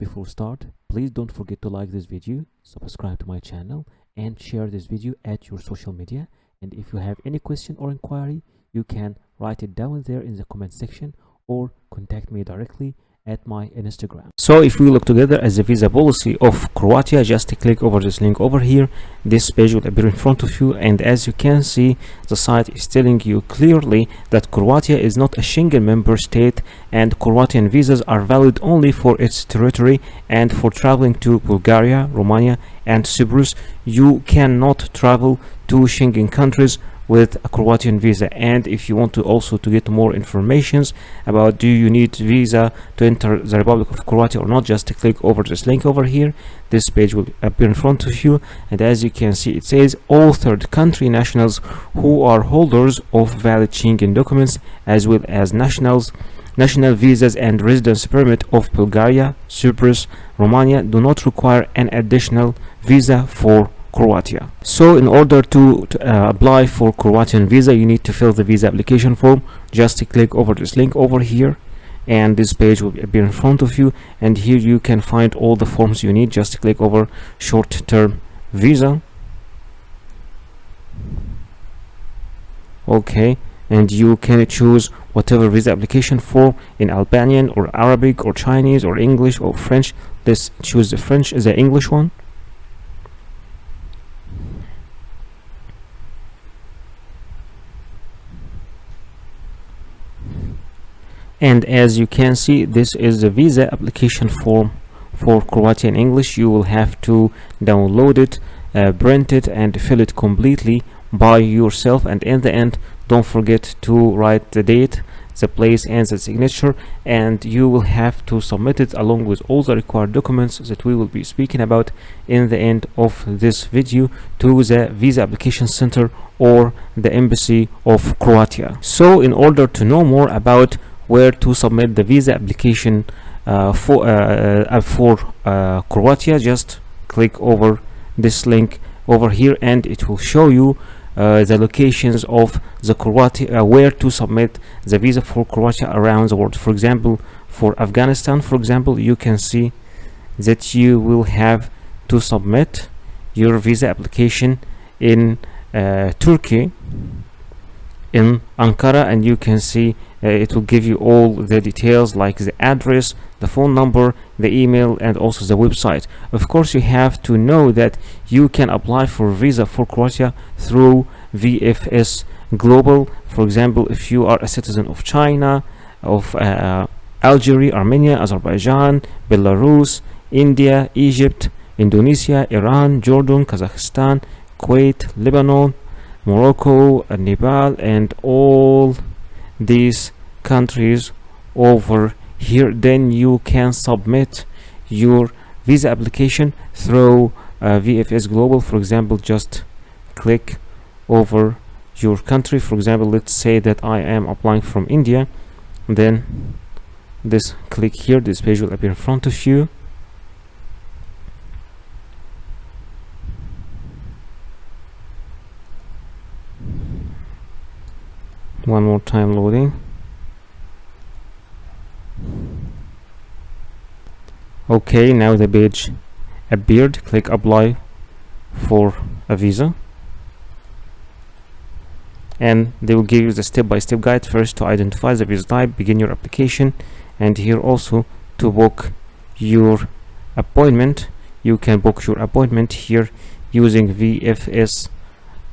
Before start, please don't forget to like this video, subscribe to my channel, and share this video at your social media. And if you have any question or inquiry, you can write it down there in the comment section or contact me directly at my Instagram. So if we look together at the visa policy of Croatia, just click over this link over here. This page will appear in front of you, and as you can see, the site is telling you clearly that Croatia is not a Schengen member state, and Croatian visas are valid only for its territory. And for traveling to Bulgaria, Romania, and Cyprus, you cannot travel to Schengen countries with a Croatian visa. And if you want to also to get more informations about do you need visa to enter the Republic of Croatia or not, just click over this link over here. This page will appear in front of you, and as you can see, it says all third country nationals who are holders of valid Schengen documents, as well as national visas and residence permit of Bulgaria, Cyprus, Romania, do not require an additional visa for Croatia. So in order to apply for Croatian visa, you need to fill the visa application form. Just click over this link over here, and this page will appear in front of you, and here you can find all the forms you need. Just click over short-term visa. Okay, and you can choose whatever visa application form in Albanian or Arabic or Chinese or English or French. Let's choose the English one. And as you can see, this is the visa application form for Croatia in English. You will have to download it, print it, and fill it completely by yourself. And in the end, don't forget to write the date, the place, and the signature. And you will have to submit it along with all the required documents that we will be speaking about in the end of this video to the visa application center or the embassy of Croatia. So in order to know more about where to submit the visa application for Croatia, just click over this link over here, and it will show you the locations of the Croatia where to submit the visa for Croatia around the world. For example, for Afghanistan, for example, you can see that you will have to submit your visa application in Turkey, in Ankara, and you can see it will give you all the details like the address, the phone number, the email, and also the website. Of course, you have to know that you can apply for visa for Croatia through VFS Global. For example, if you are a citizen of China, of Algeria, Armenia, Azerbaijan, Belarus, India, Egypt, Indonesia, Iran, Jordan, Kazakhstan, Kuwait, Lebanon, Morocco, Nepal, and all these countries over here, then you can submit your visa application through VFS Global. For example, just click over your country. For example, let's say that I am applying from India, then this click here, this page will appear in front of you. One more time loading. Okay, now the page appeared. Click apply for a visa, and they will give you the step-by-step guide. First, to identify the visa type, begin your application, and here also to book your appointment. You can book your appointment here using VFS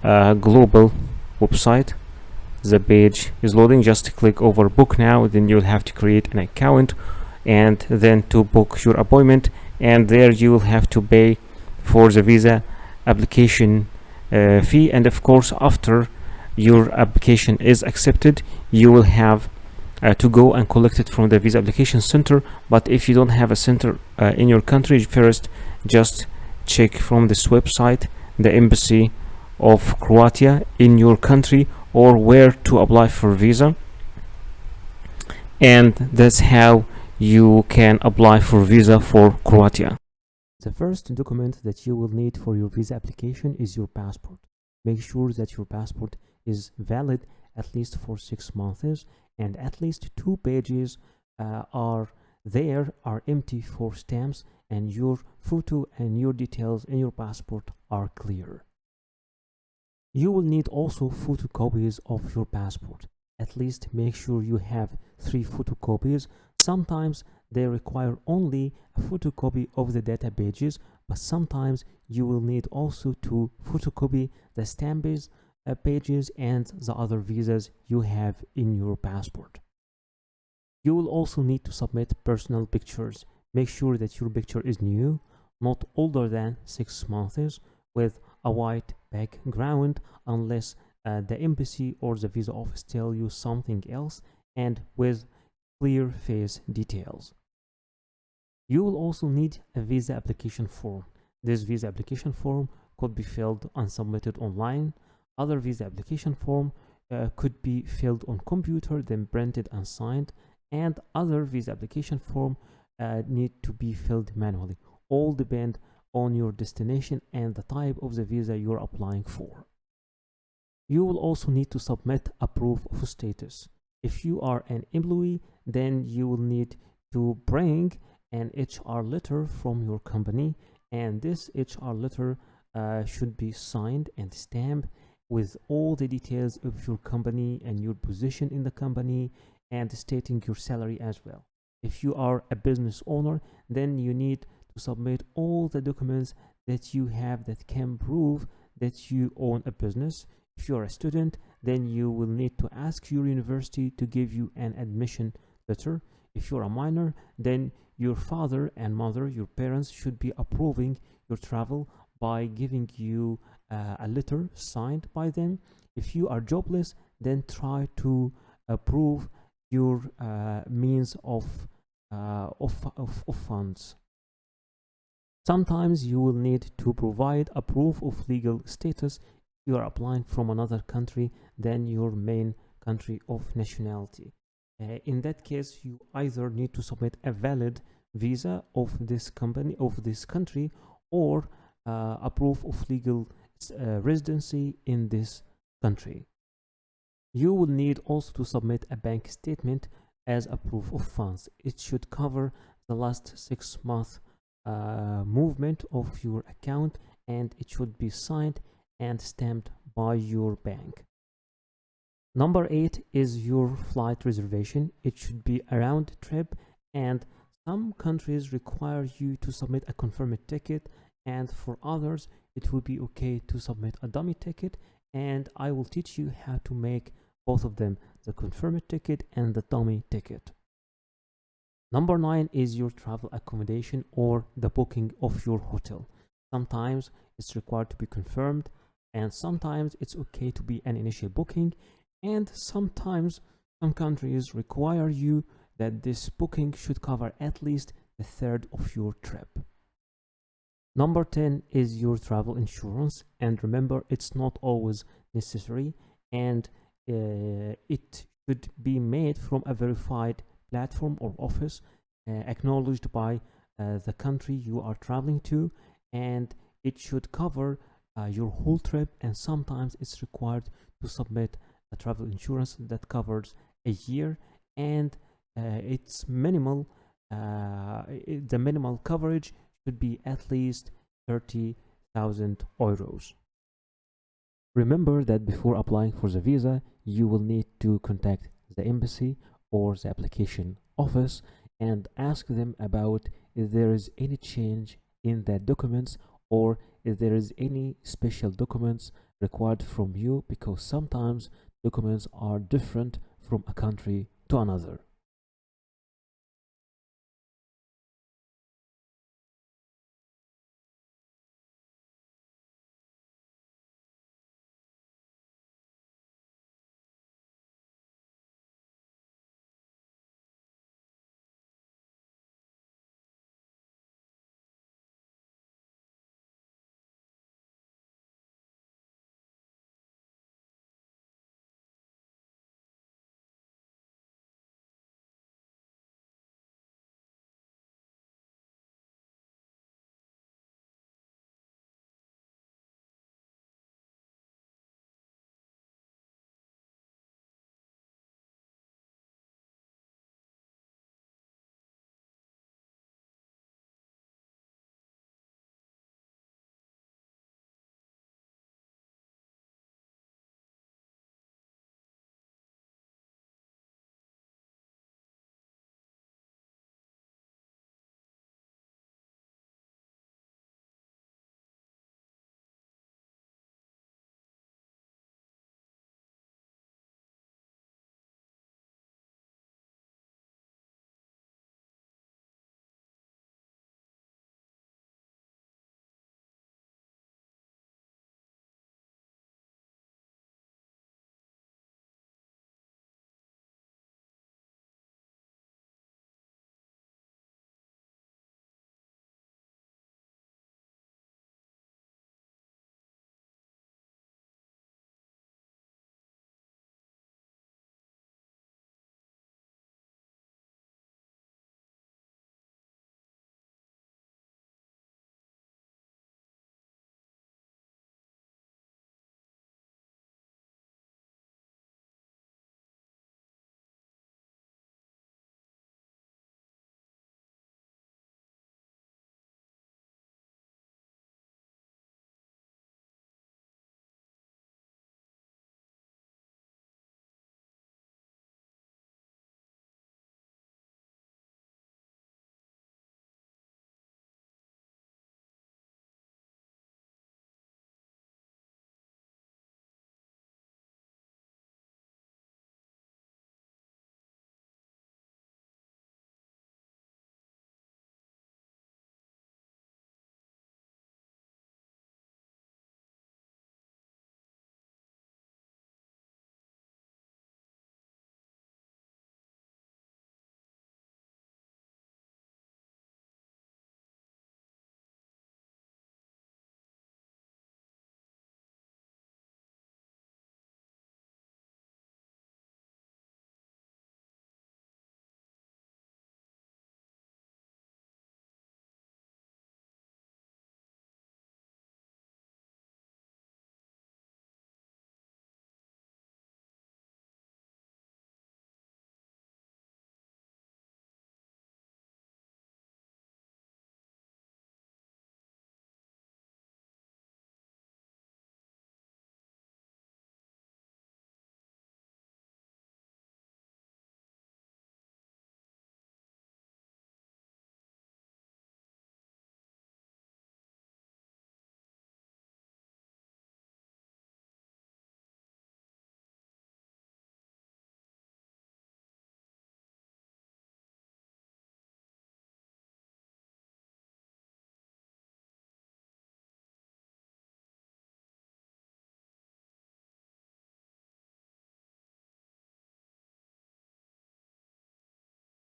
Global website. The page is loading. Just click over book now, then you'll have to create an account and then to book your appointment, and there you will have to pay for the visa application fee. And of course, after your application is accepted, you will have to go and collect it from the visa application center. But if you don't have a center in your country, first just check from this website the embassy of Croatia in your country or where to apply for visa, and that's how you can apply for visa for Croatia. The first document that you will need for your visa application is your passport. Make sure that your passport is valid at least for 6 months, and at least 2 pages are there are empty for stamps, and your photo and your details in your passport are clear. You will need also photocopies of your passport. At least make sure you have 3 photocopies. Sometimes they require only a photocopy of the data pages, but sometimes you will need also to photocopy the stamps pages and the other visas you have in your passport. You will also need to submit personal pictures. Make sure that your picture is new, not older than 6 months, with a white background unless the embassy or the visa office tell you something else, and with clear face details. You will also need a visa application form. This visa application form could be filled and submitted online. Other visa application form could be filled on computer, then printed and signed, and other visa application form need to be filled manually. All depend on your destination and the type of the visa you're applying for. You will also need to submit a proof of status. If you are an employee, then you will need to bring an HR letter from your company, and this HR letter should be signed and stamped with all the details of your company and your position in the company, and stating your salary as well. If you are a business owner, then you need to submit all the documents that you have that can prove that you own a business. If you're a student, then you will need to ask your university to give you an admission letter. If you're a minor, then your father and mother, your parents, should be approving your travel by giving you a letter signed by them. If you are jobless, then try to approve your means of funds. Sometimes you will need to provide a proof of legal status if you are applying from another country than your main country of nationality. In that case, you either need to submit a valid visa of this country, or a proof of legal residency in this country. You will need also to submit a bank statement as a proof of funds. It should cover the last 6 months movement of your account, and it should be signed and stamped by your bank. Number 8 is your flight reservation. It should be a round trip, and some countries require you to submit a confirmed ticket, and for others it will be okay to submit a dummy ticket, and I will teach you how to make both of them, the confirmed ticket and the dummy ticket. Number 9 is your travel accommodation or the booking of your hotel. Sometimes it's required to be confirmed, and sometimes it's okay to be an initial booking, and sometimes some countries require you that this booking should cover at least a third of your trip. Number 10 is your travel insurance, and remember, it's not always necessary, and it should be made from a verified platform or office acknowledged by the country you are traveling to, and it should cover your whole trip. And sometimes it's required to submit a travel insurance that covers a year, and it's minimal. The minimal coverage should be at least 30,000 euros. Remember that before applying for the visa, you will need to contact the embassy or the application office and ask them about if there is any change in the documents, or if there is any special documents required from you, because sometimes documents are different from a country to another.